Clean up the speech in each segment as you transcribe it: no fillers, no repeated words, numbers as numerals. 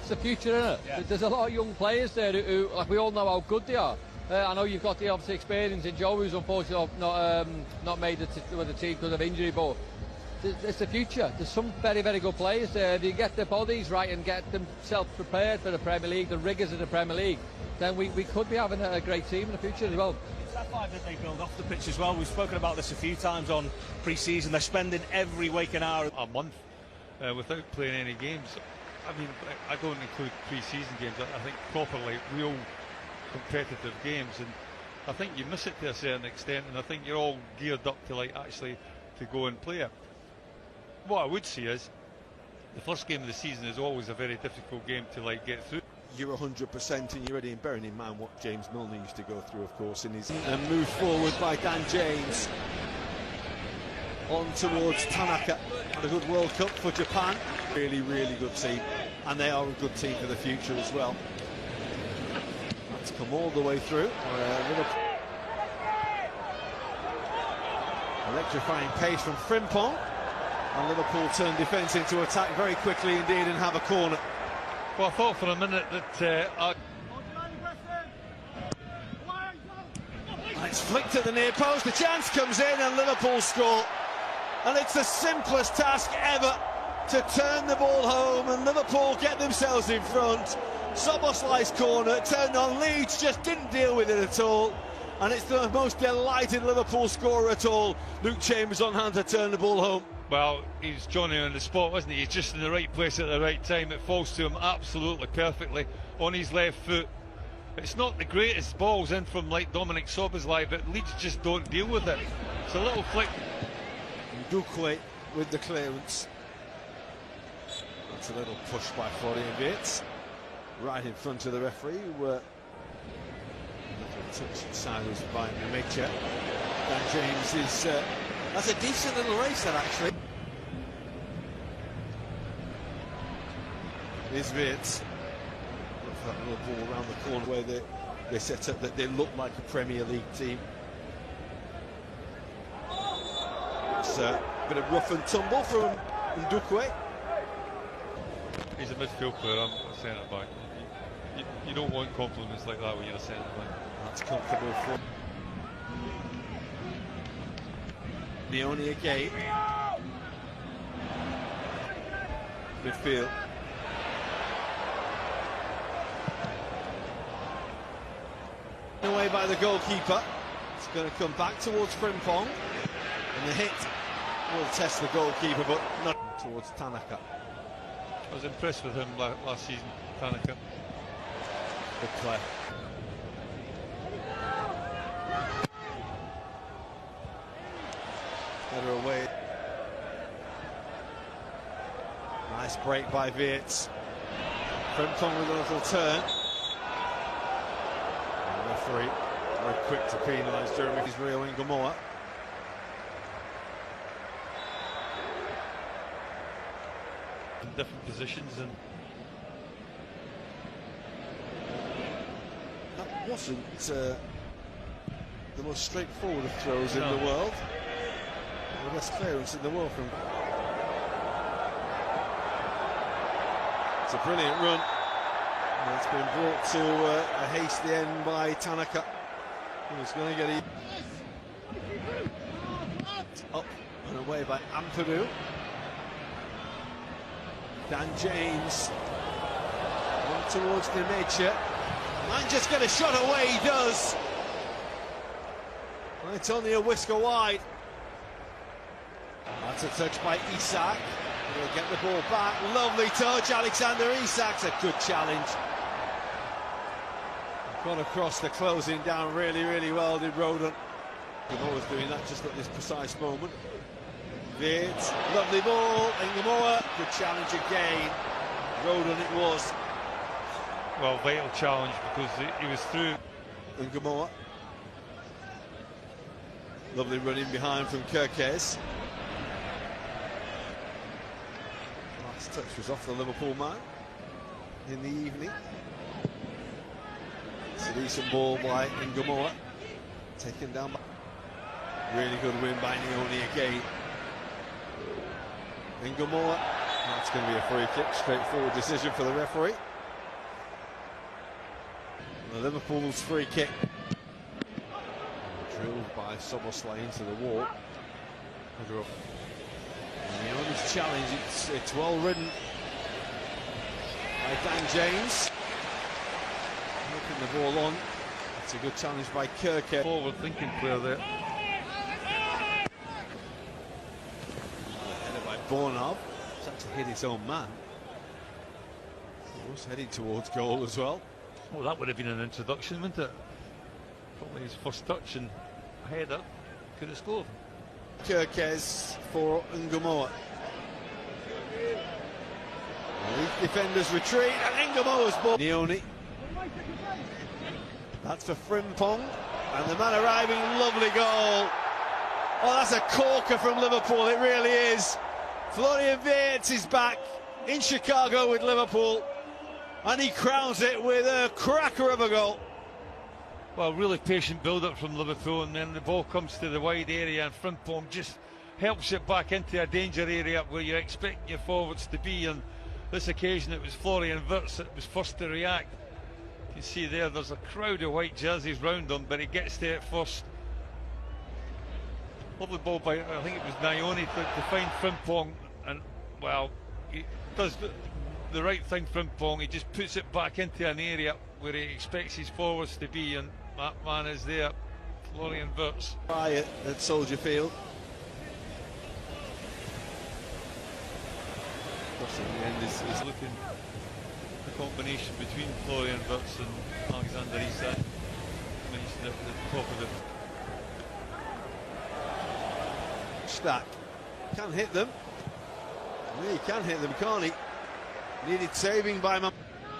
that's the future, isn't it? Yeah. There's a lot of young players there who like, we all know how good they are. I know you've got the obviously experience in Joe, who's unfortunately not made it with the team because of injury, but it's the future. There's some very, very good players there. If you get their bodies right and get themselves prepared for the Premier League, the rigours of the Premier League, then we could be having a great team in the future as well. It's that vibe that they build off the pitch as well. We've spoken about this a few times on pre-season. They're spending every waking hour a month without playing any games. I mean, I don't include pre-season games. I think properly real competitive games, and I think you miss it to a certain extent, and I think you're all geared up to like actually to go and play it. What I would say is the first game of the season is always a very difficult game to like get through. You're 100% and you're ready, and bearing in mind what James Milner used to go through, of course, in his and move forward by Dan James on towards Tanaka. Had a good World Cup for Japan. Really, really good team, and they are a good team for the future as well. That's come all the way through. Electrifying pace from Frimpong, and Liverpool turn defence into attack very quickly indeed and have a corner. Well, I thought for a minute that it's flicked at the near post, the chance comes in and Liverpool score. And it's the simplest task ever to turn the ball home, and Liverpool get themselves in front. Szoboszlai's corner turned on. Leeds just didn't deal with it at all, and it's the most delighted Liverpool scorer at all. Luke Chambers on hand to turn the ball home. well, he's Johnny on the spot, wasn't he? He's just in the right place at the right time. It falls to him absolutely perfectly on his left foot. It's not the greatest balls in from like Dominic Szoboszlai, but Leeds just don't deal with it. It's a little flick. Dukwe with the clearance. That's a little push by Florian Wirtz. Right in front of the referee. Little touch sideways by Mimicha. Dan James is... that's a decent little race, that actually. Here's Wirtz. Look for that little ball around the corner where they set up that they look like a Premier League team. It's a bit of rough and tumble from Ndukwe. He's a midfield player, I'm a centre-back. You don't want compliments like that when you're a centre-back. That's comfortable for Leone again. Midfield. Away by the goalkeeper. It's going to come back towards Frimpong. And the hit will test the goalkeeper, but not towards Tanaka. I was impressed with him last season, Tanaka. Good play. Better away. Nice break by Wirtz. Frimpong with a little turn. And the referee very quick to penalise Jeremy's Rio Ngamoa. In different positions, and that wasn't the most straightforward of throws in the world. The best clearance in the world from. It's a brilliant run. And it's been brought to a hasty end by Tanaka. He's going to get it up and away by Ampadu. Dan James on towards Nemecha. Might just get a shot away, he does. And it's only a whisker wide. That's a touch by Isak. He'll get the ball back. Lovely touch, Alexander Isak's a good challenge. Gone across the closing down really, really well, did Rodon. He's always doing that just at this precise moment. Wirtz, lovely ball, Ngamoa, good challenge again. Rodon it was. well, vital challenge because he was through. Ngamoa. Lovely run in behind from Kerkez. Last touch was off the Liverpool man in the evening. It's a decent ball by Ngamoa. Taken down by... Really good win by Leone again. Ngamoa. That's going to be a free kick. Straightforward decision for the referee. Liverpool's free kick. Drilled by Soboslai into the wall. Leone's challenge, it's well ridden by Dan James. Looking the ball on. It's a good challenge by Kirke. Forward-thinking player there. Headed by Bornab. It's had to hit his own man. He was heading towards goal as well. Well, that would have been an introduction, wouldn't it? Probably his first touch and header could have scored. Kirkes for Ngumoa. Leeds defenders retreat and Ngumoa's ball. Nioni. That's for Frimpong. And the man arriving, lovely goal. Oh, that's a corker from Liverpool, it really is. Florian Wirtz is back in Chicago with Liverpool. And he crowns it with a cracker of a goal. Well, really patient build-up from Liverpool, and then the ball comes to the wide area and Frimpong just helps it back into a danger area where you're expecting your forwards to be. On this occasion it was Florian Wirtz that was first to react. You can see there's a crowd of white jerseys round him, but he gets to it first. Lovely ball by, I think it was Nioni, to find Frimpong, and well, he does the right thing. Frimpong, he just puts it back into an area where he expects his forwards to be, and that man is there, Florian Wirtz. Riot at Soldier Field. In the end is looking the combination between Florian Wirtz and Alexander Isak. Mentioned at the top of it. Stack can hit them. Yeah, he can hit them, can't he? Needed saving by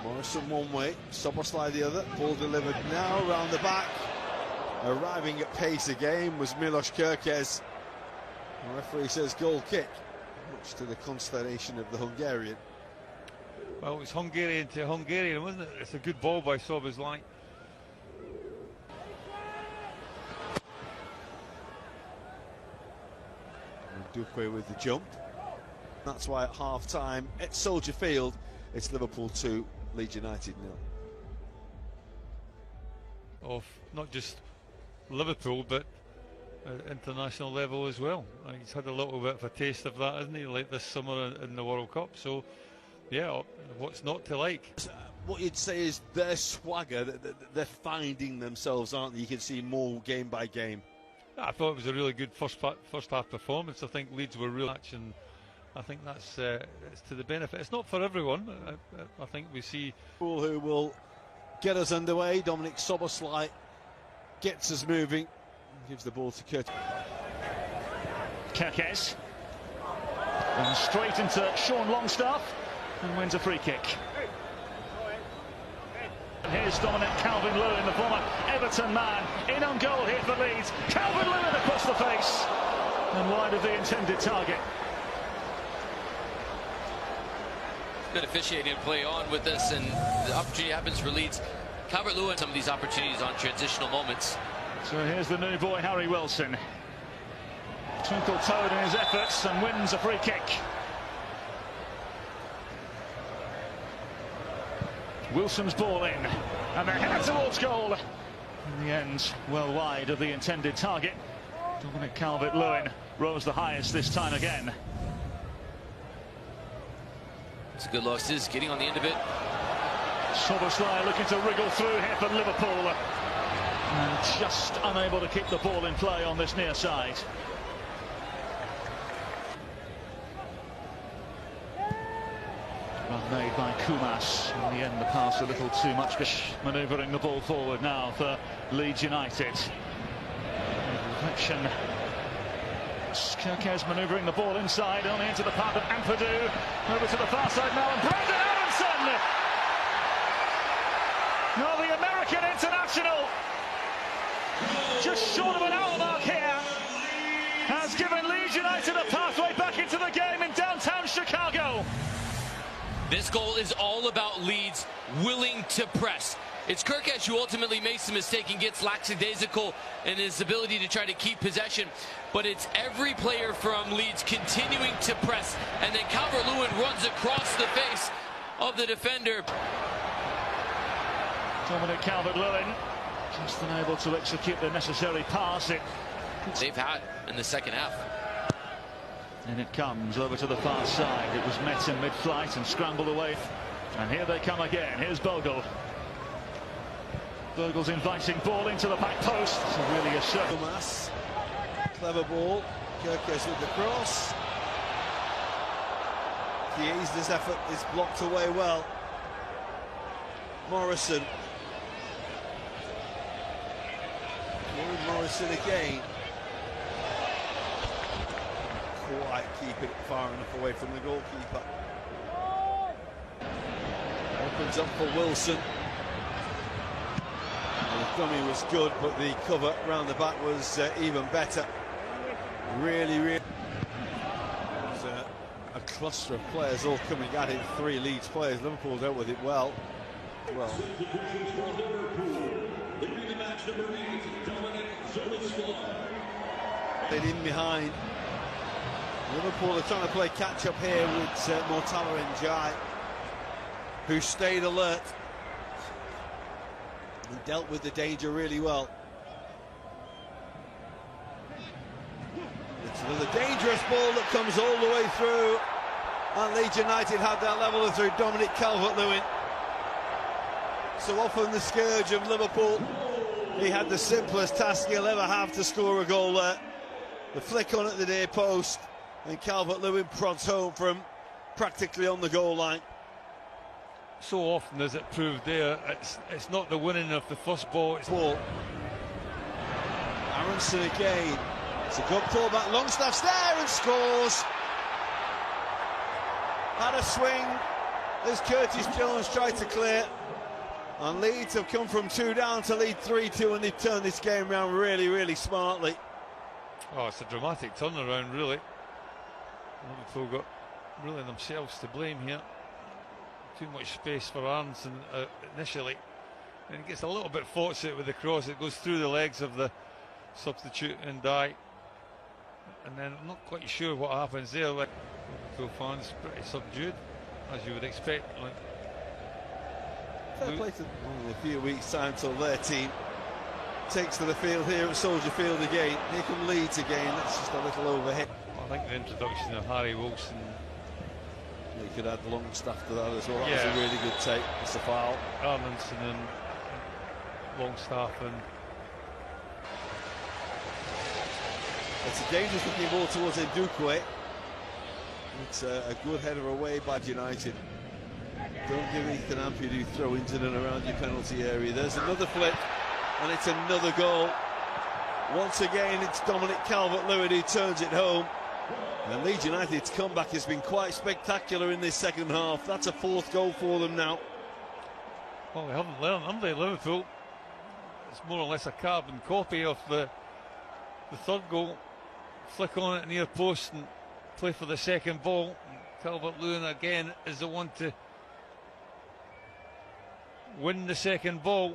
Morrison one way, Soboslai the other. Ball delivered now round the back. Arriving at pace again was Milos Kirkes. The referee says goal kick, much to the consternation of the Hungarian. Well, it was Hungarian to Hungarian, wasn't it? It's a good ball by Soboslai. Dupé with the jump. That's why at half-time at Soldier Field, it's Liverpool 2, Leeds United 0. Of not just Liverpool, but international level as well. He's had a little bit of a taste of that, hasn't he, like this summer in the World Cup. So, yeah, what's not to like? What you'd say is their swagger, they're finding themselves, aren't they? You can see more game by game. I thought it was a really good first half performance. I think Leeds were really much, and I think that's it's to the benefit. It's not for everyone. I think we see who will get us underway. Dominic Soboslai gets us moving. Gives the ball to Kurt. Kirkes. And straight into Sean Longstaff and wins a free kick. And here's Dominic Calvert-Lewin, the former Everton man, in on goal here for Leeds. Calvert-Lewin across the face and wide of the intended target. Good officiating to play on with this, and the opportunity happens for Leeds. Calvert-Lewin, some of these opportunities on transitional moments. So here's the new boy, Harry Wilson. Twinkle-toed in his efforts and wins a free kick. Wilson's ball in, and the header towards goal. In the end, well wide of the intended target. Dominic Calvert-Lewin rose the highest this time again. It's a good loss. Is getting on the end of it. Soboslai looking to wriggle through here for Liverpool. And just unable to keep the ball in play on this near side. Run made by Kumas. In the end, the pass a little too much. Manoeuvring the ball forward now for Leeds United. Reflection. Kirkes manoeuvring the ball inside, only into the path of Ampadu. Over to the far side now, and Brandon Aronson! Now the American international, just short of an hour mark here, has given Leeds United a pathway back into the game in downtown Chicago. This goal is all about Leeds willing to press. It's Kirkes who ultimately makes the mistake and gets lackadaisical in his ability to try to keep possession. But it's every player from Leeds continuing to press. And then Calvert-Lewin runs across the face of the defender. Dominic Calvert-Lewin just unable to execute the necessary pass. They've had in the second half. And it comes over to the far side. It was met in mid-flight and scrambled away. And here they come again. Here's Bogle. Bogle's inviting ball into the back post. It's really a circle. Mass. Clever ball. Kirkes with the cross. Chiesa's effort is blocked away well. Morrison. Morrison again. Quite keep it far enough away from the goalkeeper. Opens up for Wilson. The dummy was good, but the cover round the back was even better. Really. It was a cluster of players all coming at it. 3 Leeds players. Liverpool dealt with it well. In behind. Liverpool are trying to play catch-up here with Mortala and Jai, who stayed alert. He dealt with the danger really well. It's another dangerous ball that comes all the way through, and Leeds United had that leveller through Dominic Calvert-Lewin. So often the scourge of Liverpool. He had the simplest task he'll ever have to score a goal there. The flick on at the near post, and Calvert-Lewin prods home from practically on the goal line. So often as it proved there, it's not the winning of the first ball. It's ball. Aronson again. It's a good pull back. Longstaff's there and scores. Had a swing as Curtis Jones tried to clear. And Leeds have come from 2 down to lead 3-2, and they've turned this game around really smartly. Oh, it's a dramatic turnaround, really. Liverpool got really themselves to blame here. Too much space for Aronson initially, and he gets a little bit fortunate with the cross. It goes through the legs of the substitute and die, and then I'm not quite sure what happens there. Like, Liverpool fans pretty subdued, as you would expect. Like, fair play to only a few weeks' time till their team takes to the field here at Soldier Field again. Here come Leeds again. That's just a little overhit. I think the introduction of Harry Wilson. You could add Longstaff to that as well. That Yeah. was a really good take. It's a foul. Aronson and Longstaff, and it's a dangerous looking ball towards Ndukwe. It's a good header away by United. Don't give Ethan Ampadu throw-ins in and around your penalty area. There's another flick, and it's another goal. Once again, it's Dominic Calvert-Lewin who turns it home. And Leeds United's comeback has been quite spectacular in this second half. That's a 4th goal for them now. well, they haven't learned, have they, Liverpool? It's more or less a carbon copy of the 3rd goal. Flick on it near post and play for the second ball. Calvert-Lewin again is the one to win the second ball.